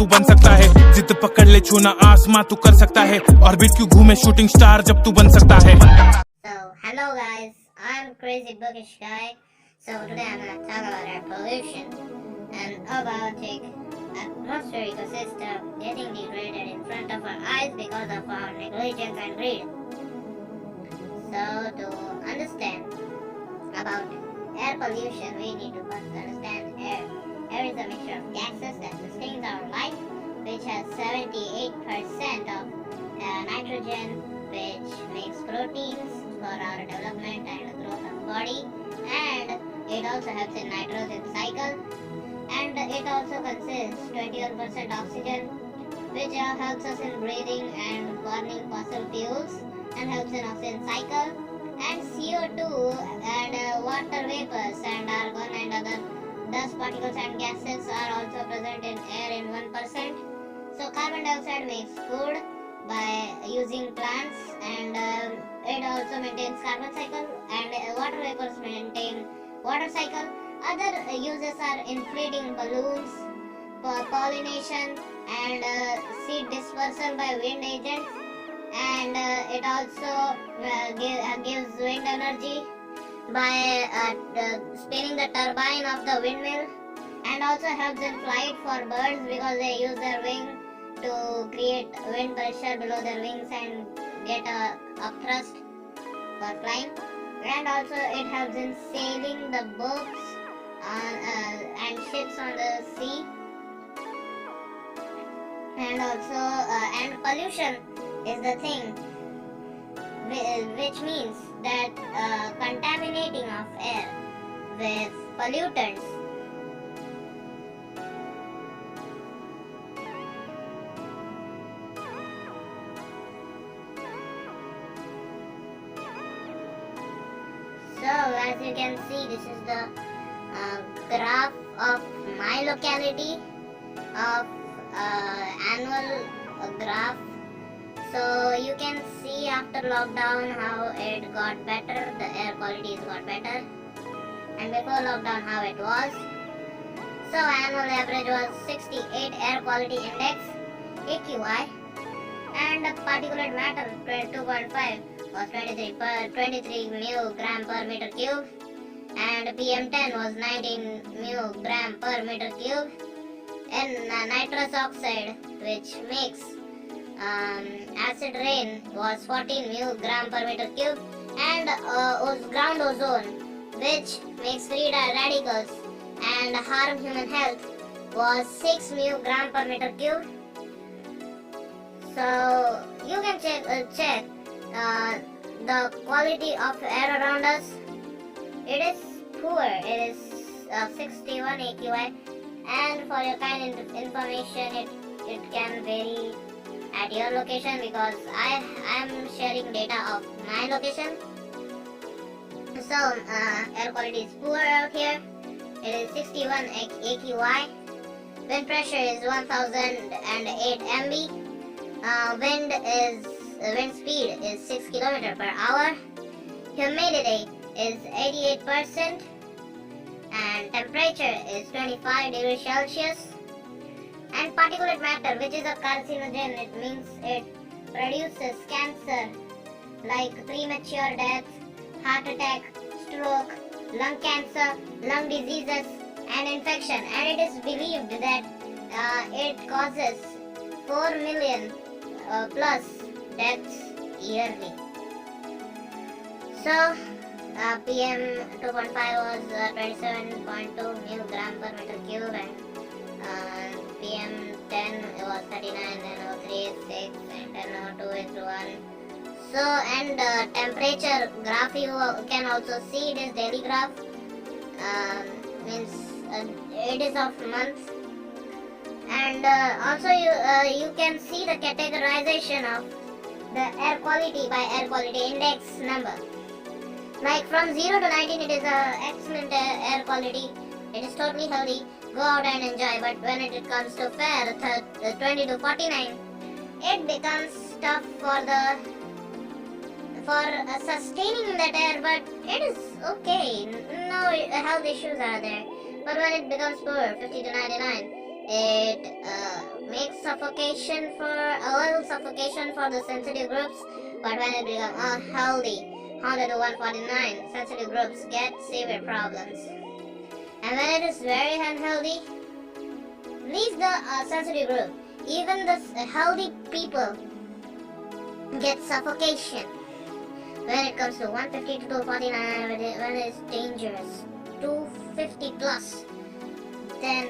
तू बन सकता है। जिद पकड़ ले छूना आसमां तू कर सकता है। ऑर्बिट क्यों घूमे शूटिंग स्टार जब तू बन सकता है। So, hello guys, I'm Crazy Bookish Guy. So today I'm gonna talk about air pollution and about atmospheric ecosystem getting degraded in front of our eyes because of our negligence and greed. So to understand about air pollution, we need to first understand air. Air is a mixture of gases that sustains our life, which has 78% of nitrogen, which makes proteins for our development and growth of body, and it also helps in nitrogen cycle, and it also consists 21% oxygen, which helps us in breathing and burning fossil fuels and helps in oxygen cycle, and CO2 and water vapors and argon and other dust particles and gases are also present in air in 1%. So carbon dioxide makes food by using plants, and it also maintains carbon cycle, and water vapors maintain water cycle. Other uses are inflating balloons, pollination, and seed dispersal by wind agents, and it also gives wind energy by spinning the turbine of the windmill, and also helps in flight for birds because they use their wing to create wind pressure below their wings and get a upthrust for flying, and also it helps in sailing the boats and ships on the sea, and also and pollution is the thing which means that contaminating of air with pollutants So as you can see, this is the graph of my locality of annual graph. So you can see after lockdown how it got better, the air quality got better, and before lockdown how it was. So annual average was 68 air quality index AQI, and particulate matter 2.5 was 23 mu gram per meter cube, and PM10 was 19 mu gram per meter cube, and nitrous oxide, which makes acid rain, was 14 mu gram per meter cube, and ground ozone, which makes free radicals and harm human health, was 6 mu gram per meter cube. So you can check the quality of air around us. It is poor. It is 61 AQI, and for your kind information, it can vary at your location because I am sharing data of my location. So air quality is poor out here. It is 61 AQI. Wind pressure is 1008 MB. Wind speed is 6 km per hour. Humidity is 88%, and temperature is 25 degrees Celsius. And particulate matter, which is a carcinogen, it means it produces cancer like premature death, heart attack, stroke, lung cancer, lung diseases, and infection. And it is believed that it causes 4 million plus deaths yearly. So PM 2.5 was 27.2 mu gram per meter cube, and PM 10 was 39, then 03 is 6, and 10 02 is 1. So and temperature graph you can also see. It is daily graph, means it is of months, and also you can see the categorization of the air quality by air quality index number. Like from 0 to 19 it is excellent air quality, it is totally healthy, go out and enjoy. But when it comes to fair 20 to 49, it becomes tough for sustaining that air, but it is okay, no health issues are there. But when it becomes poor 50 to 99, it suffocation for the sensitive groups, but when it becomes unhealthy, 100 to 149, sensitive groups get severe problems. And when it is very unhealthy, leaves the sensitive group. Even the healthy people get suffocation. When it comes to 150 to 249, when it is dangerous, 250 plus, then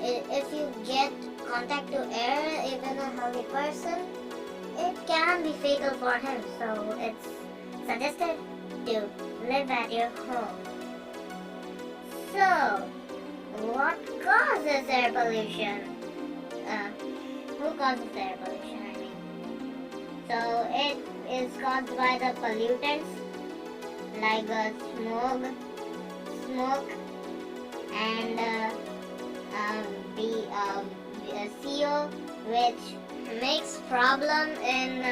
if you get contact to air, even a healthy person, it can be fatal for him. So it's suggested to live at your home. So, what causes air pollution? Who causes air pollution, I mean? So, it is caused by the pollutants like smoke and the CO, which makes problem in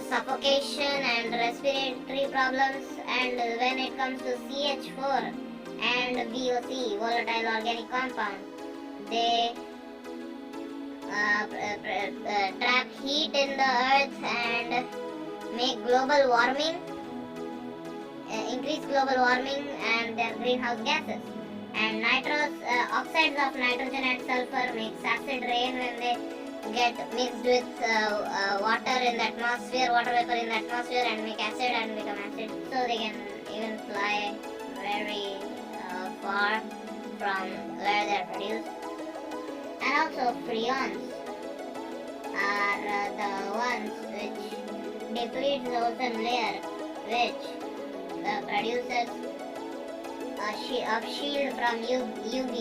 suffocation and respiratory problems. And when it comes to CH4 and VOC, volatile organic compound, they trap heat in the earth and make global warming, increase global warming and their greenhouse gases. And oxides of nitrogen and sulfur makes acid rain when they get mixed with water in the atmosphere, water vapor in the atmosphere, and make acid and become acid. So they can even fly very far from where they are produced. And also freons are the ones which deplete the ozone layer, which produces a shield from UV.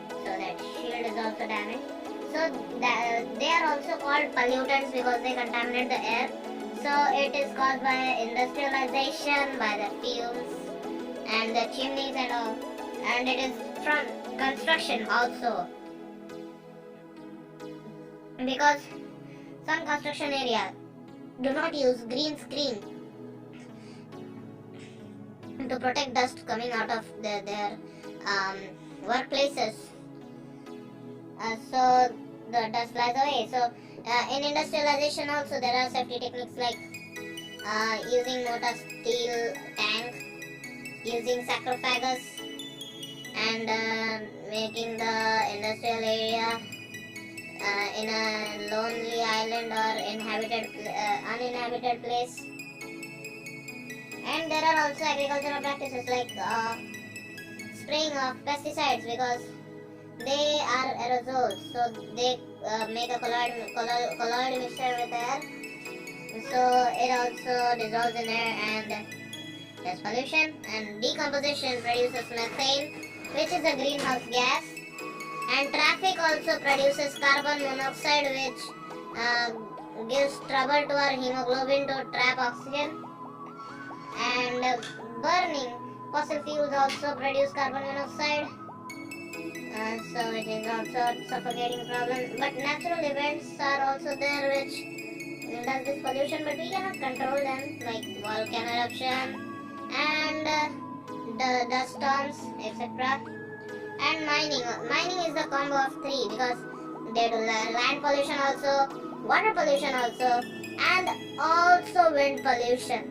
So that shield is also damaged. So they are also called pollutants because they contaminate the air. So it is caused by industrialization, by the fumes and the chimneys and all. And it is from construction also. Because some construction areas do not use green screen to protect dust coming out of their workplaces. So the dust flies away. So in industrialization also there are safety techniques like using mortar steel tank, using sarcophagus, and making the industrial area in a lonely island or uninhabited place. And there are also agricultural practices like spraying of pesticides because they are aerosols, so they make a colloid mixture with air, so it also dissolves in air and there's pollution. And decomposition produces methane, which is a greenhouse gas, and traffic also produces carbon monoxide, which gives trouble to our hemoglobin to trap oxygen. And burning fossil fuels also produce carbon monoxide. So it is also a suffocating problem. But natural events are also there which does this pollution, but we cannot control them, like volcano eruption and the dust storms, etc. And mining. Mining is the combo of three because they do land pollution also, water pollution also, and also wind pollution.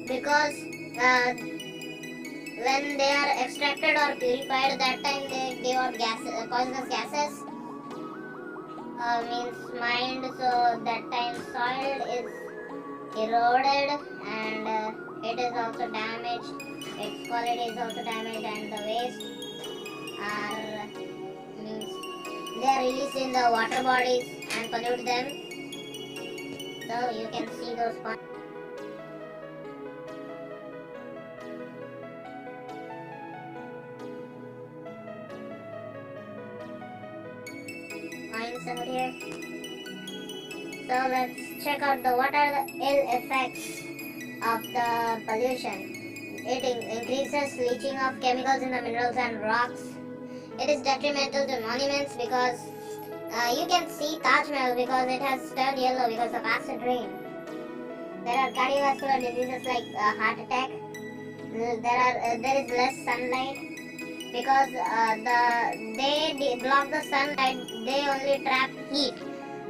Because when they are extracted or purified, that time they give out poisonous gases, means mined, so that time soil is eroded and it is also damaged, its quality is also damaged, and the waste they are released in the water bodies and pollute them. So you can see those points. Out here. So let's check out what are the ill effects of the pollution. It increases leaching of chemicals in the minerals and rocks. It is detrimental to monuments because you can see Taj Mahal because it has turned yellow because of acid rain. There are cardiovascular diseases like heart attack. There is less sunlight because they block the sunlight, they only trap heat.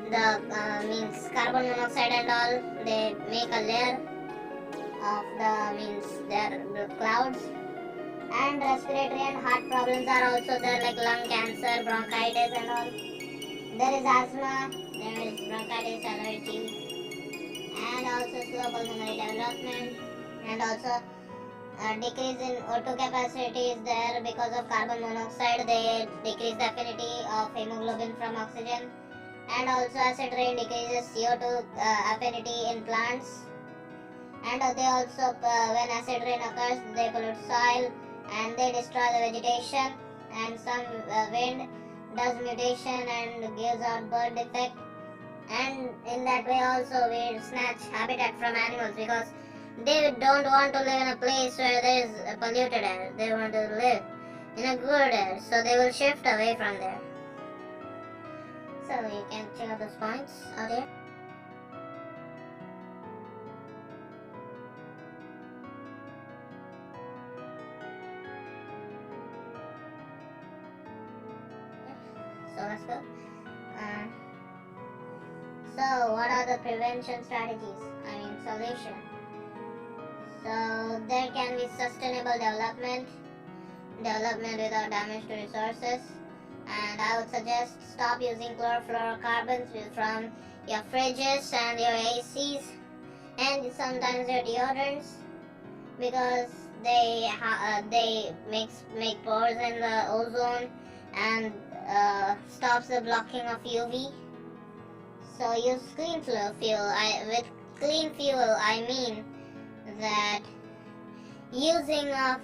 The means carbon monoxide and all, they make a layer of the means their clouds. And respiratory and heart problems are also there, like lung cancer, bronchitis and all. There is asthma, there is bronchitis, allergy, and also slow pulmonary development, and also decrease in O2 capacity is there because of carbon monoxide. They decrease the affinity of hemoglobin from oxygen, and also acid rain decreases CO2 affinity in plants. And they also, when acid rain occurs, they pollute soil and they destroy the vegetation. And some wind does mutation and gives out bird defect. And in that way also we snatch habitat from animals, because they don't want to live in a place where there is polluted air. They want to live in a good air, so they will shift away from there. So you can check out those points out here. So let's go. So what are the prevention strategies? I mean solution. So there can be sustainable development without damage to resources, and I would suggest stop using chlorofluorocarbons from your fridges and your ACs and sometimes your deodorants, because they make pores in the ozone and stops the blocking of UV. So use clean fuel. With clean fuel, I mean that using of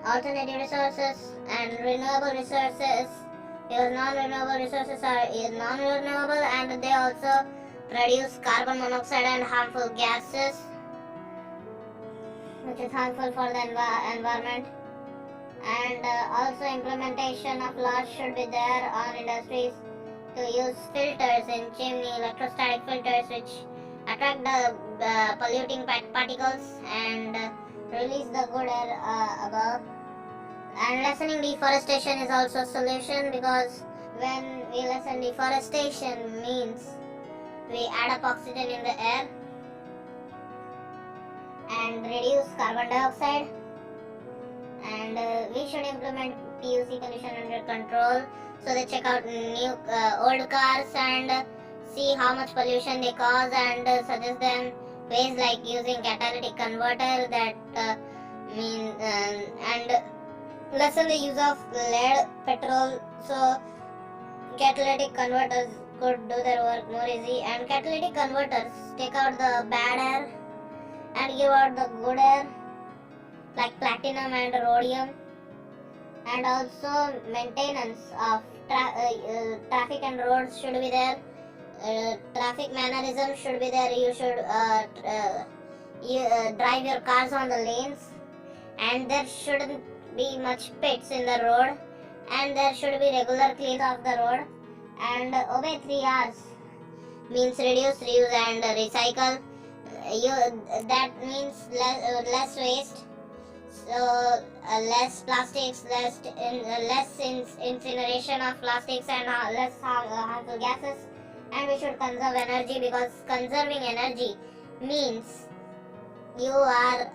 alternative resources and renewable resources, because non-renewable resources are non-renewable and they also produce carbon monoxide and harmful gases, which is harmful for the environment. And also implementation of laws should be there on industries to use filters in chimney, electrostatic filters, which attract the polluting particles and release the good air above. And lessening deforestation is also a solution, because when we lessen deforestation means we add up oxygen in the air and reduce carbon dioxide. And we should implement PUC pollution under control. So they check out old cars and see how much pollution they cause, and suggest them ways like using catalytic converter that and lessen the use of lead petrol. So catalytic converters could do their work more easy, and catalytic converters take out the bad air and give out the good air, like platinum and rhodium. And also maintenance of traffic and roads should be there. Traffic mannerism should be there. You should drive your cars on the lanes, and there shouldn't be much pits in the road, and there should be regular clean of the road. And obey 3 R's, means reduce, reuse and recycle. That means less waste. So less plastics, less incineration of plastics, and less harmful gases. And we should conserve energy, because conserving energy means you are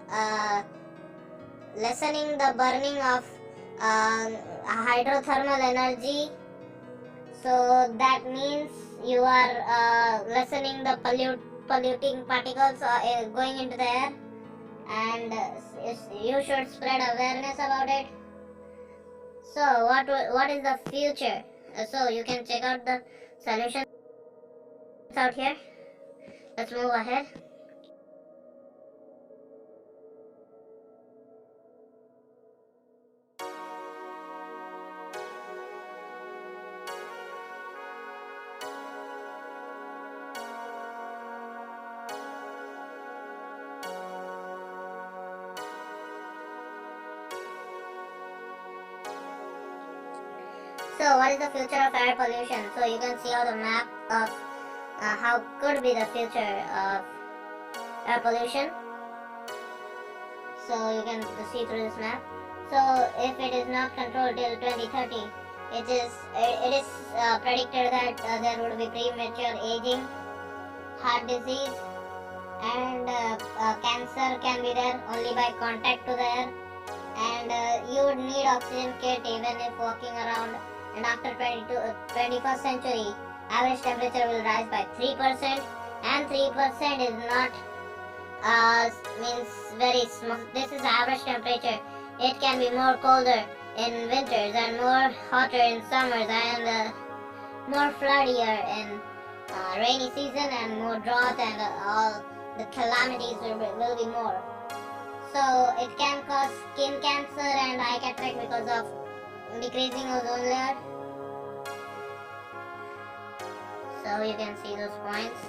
lessening the burning of hydrothermal energy. So that means you are lessening the polluting particles going into the air, and you should spread awareness about it. So what is the future? So you can check out the solutions out here. Let's move ahead. So what is the future of air pollution? So you can see on the map of how could be the future of air pollution. So you can see through this map. So if it is not controlled till 2030, it is predicted that there would be premature aging, heart disease, and cancer can be there only by contact to the air. And you would need oxygen kit even if walking around. And after 21st century, average temperature will rise by 3%, and 3% is not means very small. This is average temperature. It can be more colder in winters and more hotter in summers, and more floodier in rainy season, and more drought, and all the calamities will be more. So it can cause skin cancer and eye cataract because of decreasing ozone layer. So you can see those points.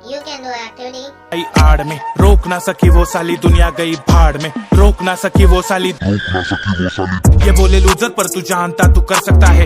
You can do activity. आई आड़ में रोक ना सकी वो साली, दुनिया गई भाड़ में रोक ना सकी वो साली। ये बोले लूजर पर तू जानता तू कर सकता है।